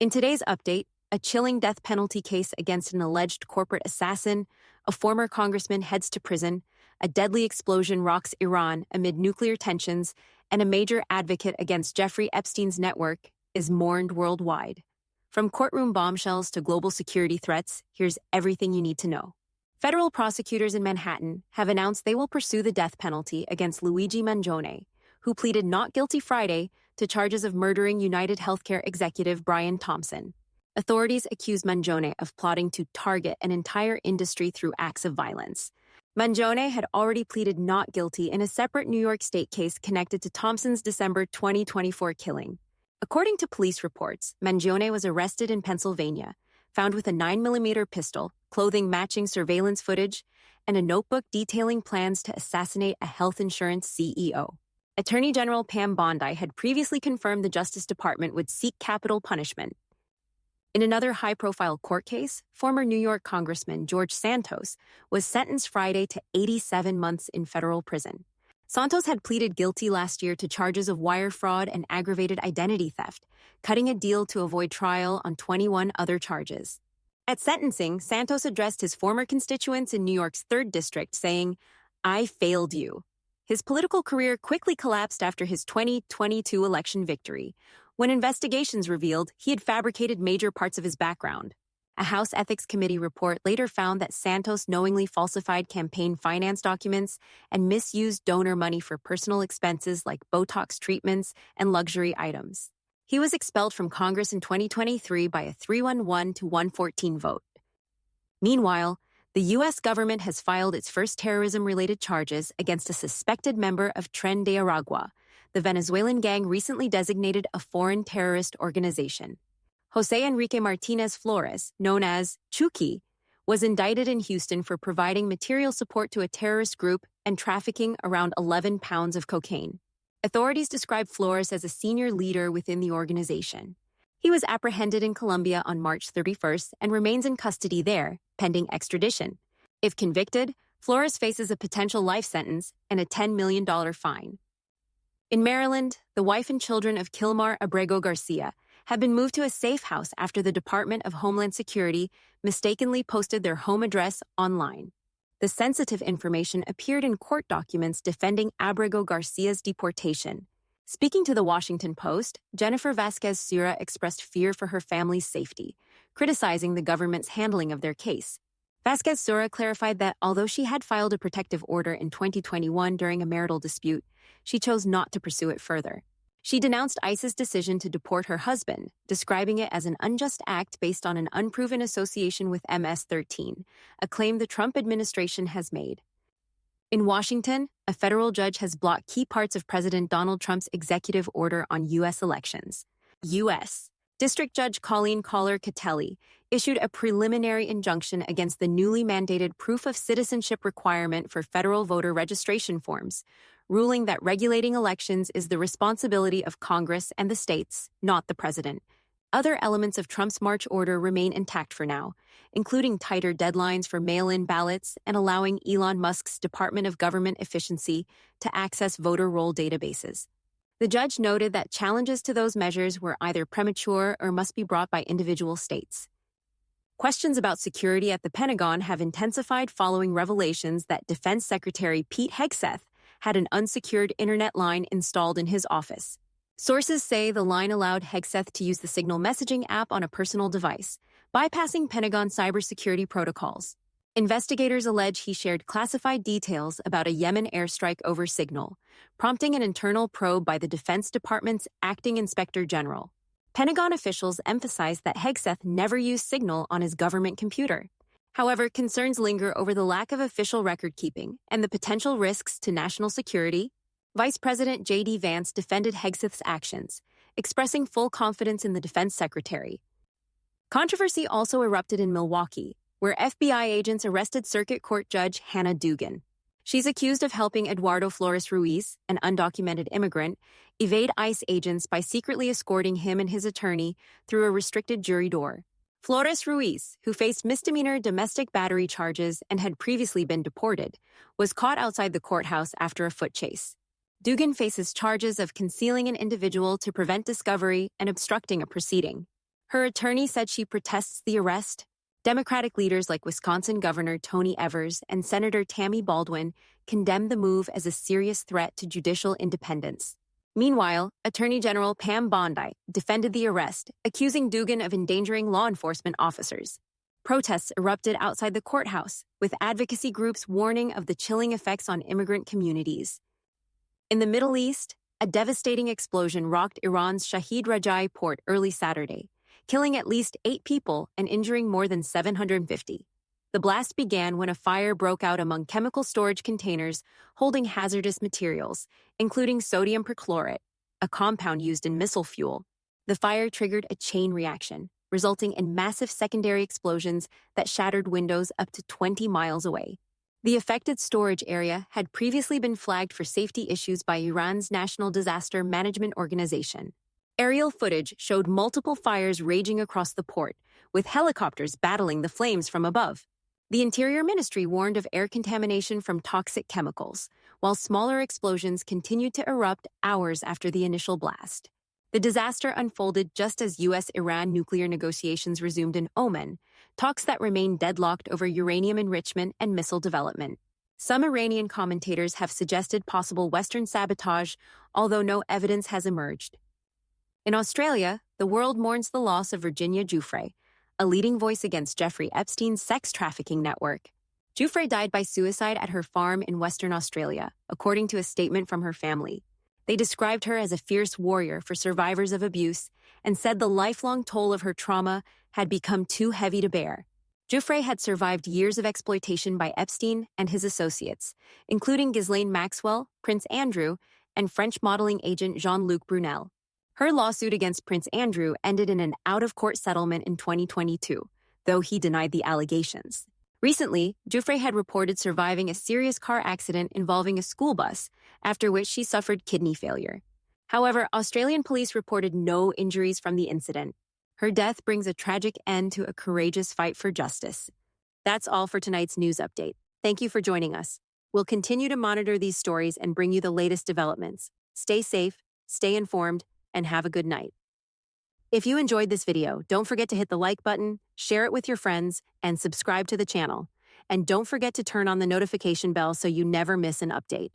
In today's update, a chilling death penalty case against an alleged corporate assassin, a former congressman heads to prison, a deadly explosion rocks Iran amid nuclear tensions, and a major advocate against Jeffrey Epstein's network is mourned worldwide. From courtroom bombshells to global security threats, here's everything you need to know. Federal prosecutors in Manhattan have announced they will pursue the death penalty against Luigi Mangione, who pleaded not guilty Friday to charges of murdering United Healthcare executive Brian Thompson. Authorities accuse Mangione of plotting to target an entire industry through acts of violence. Mangione had already pleaded not guilty in a separate New York State case connected to Thompson's December 2024 killing. According to police reports, Mangione was arrested in Pennsylvania, found with a 9mm pistol, clothing matching surveillance footage, and a notebook detailing plans to assassinate a health insurance CEO. Attorney General Pam Bondi had previously confirmed the Justice Department would seek capital punishment. In another high-profile court case, former New York Congressman George Santos was sentenced Friday to 87 months in federal prison. Santos had pleaded guilty last year to charges of wire fraud and aggravated identity theft, cutting a deal to avoid trial on 21 other charges. At sentencing, Santos addressed his former constituents in New York's 3rd District, saying, "I failed you." His political career quickly collapsed after his 2022 election victory, when investigations revealed he had fabricated major parts of his background. A House Ethics Committee report later found that Santos knowingly falsified campaign finance documents and misused donor money for personal expenses like Botox treatments and luxury items. He was expelled from Congress in 2023 by a 311 to 114 vote. Meanwhile, the U.S. government has filed its first terrorism-related charges against a suspected member of Tren de Aragua, the Venezuelan gang recently designated a foreign terrorist organization. Jose Enrique Martinez Flores, known as Chucky, was indicted in Houston for providing material support to a terrorist group and trafficking around 11 pounds of cocaine. Authorities described Flores as a senior leader within the organization. He was apprehended in Colombia on March 31st and remains in custody there, pending extradition. If convicted, Flores faces a potential life sentence and a $10 million fine. In Maryland, the wife and children of Kilmar Abrego Garcia have been moved to a safe house after the Department of Homeland Security mistakenly posted their home address online. The sensitive information appeared in court documents defending Abrego Garcia's deportation. Speaking to the Washington Post, Jennifer Vasquez-Sura expressed fear for her family's safety, criticizing the government's handling of their case. Vasquez-Sura clarified that although she had filed a protective order in 2021 during a marital dispute, she chose not to pursue it further. She denounced ICE's decision to deport her husband, describing it as an unjust act based on an unproven association with MS-13, a claim the Trump administration has made. In Washington, a federal judge has blocked key parts of President Donald Trump's executive order on U.S. elections. U.S. District Judge Colleen Collar-Catelli issued a preliminary injunction against the newly mandated proof of citizenship requirement for federal voter registration forms, ruling that regulating elections is the responsibility of Congress and the states, not the president. Other elements of Trump's March order remain intact for now, including tighter deadlines for mail-in ballots and allowing Elon Musk's Department of Government Efficiency to access voter roll databases. The judge noted that challenges to those measures were either premature or must be brought by individual states. Questions about security at the Pentagon have intensified following revelations that Defense Secretary Pete Hegseth had an unsecured internet line installed in his office. Sources say the line allowed Hegseth to use the Signal messaging app on a personal device, bypassing Pentagon cybersecurity protocols. Investigators allege he shared classified details about a Yemen airstrike over Signal, prompting an internal probe by the Defense Department's acting inspector general. Pentagon officials emphasized that Hegseth never used Signal on his government computer. However, concerns linger over the lack of official record-keeping and the potential risks to national security. Vice President J.D. Vance defended Hegseth's actions, expressing full confidence in the defense secretary. Controversy also erupted in Milwaukee, where FBI agents arrested Circuit Court Judge Hannah Dugan. She's accused of helping Eduardo Flores Ruiz, an undocumented immigrant, evade ICE agents by secretly escorting him and his attorney through a restricted jury door. Flores Ruiz, who faced misdemeanor domestic battery charges and had previously been deported, was caught outside the courthouse after a foot chase. Dugan faces charges of concealing an individual to prevent discovery and obstructing a proceeding. Her attorney said she protests the arrest. Democratic leaders like Wisconsin Governor Tony Evers and Senator Tammy Baldwin condemned the move as a serious threat to judicial independence. Meanwhile, Attorney General Pam Bondi defended the arrest, accusing Dugan of endangering law enforcement officers. Protests erupted outside the courthouse, with advocacy groups warning of the chilling effects on immigrant communities. In the Middle East, a devastating explosion rocked Iran's Shahid Rajai port early Saturday, killing at least 8 people and injuring more than 750. The blast began when a fire broke out among chemical storage containers holding hazardous materials, including sodium perchlorate, a compound used in missile fuel. The fire triggered a chain reaction, resulting in massive secondary explosions that shattered windows up to 20 miles away. The affected storage area had previously been flagged for safety issues by Iran's National Disaster Management Organization. Aerial footage showed multiple fires raging across the port, with helicopters battling the flames from above. The Interior Ministry warned of air contamination from toxic chemicals, while smaller explosions continued to erupt hours after the initial blast. The disaster unfolded just as U.S.-Iran nuclear negotiations resumed in Oman, talks that remain deadlocked over uranium enrichment and missile development. Some Iranian commentators have suggested possible Western sabotage, although no evidence has emerged. In Australia, the world mourns the loss of Virginia Giuffre, a leading voice against Jeffrey Epstein's sex trafficking network. Giuffre died by suicide at her farm in Western Australia, according to a statement from her family. They described her as a fierce warrior for survivors of abuse and said the lifelong toll of her trauma had become too heavy to bear. Giuffre had survived years of exploitation by Epstein and his associates, including Ghislaine Maxwell, Prince Andrew, and French modeling agent Jean-Luc Brunel. Her lawsuit against Prince Andrew ended in an out-of-court settlement in 2022, though he denied the allegations. Recently, Giuffre had reported surviving a serious car accident involving a school bus, after which she suffered kidney failure. However, Australian police reported no injuries from the incident. Her death brings a tragic end to a courageous fight for justice. That's all for tonight's news update. Thank you for joining us. We'll continue to monitor these stories and bring you the latest developments. Stay safe, stay informed, and have a good night. If you enjoyed this video, don't forget to hit the like button, share it with your friends, and subscribe to the channel. And don't forget to turn on the notification bell so you never miss an update.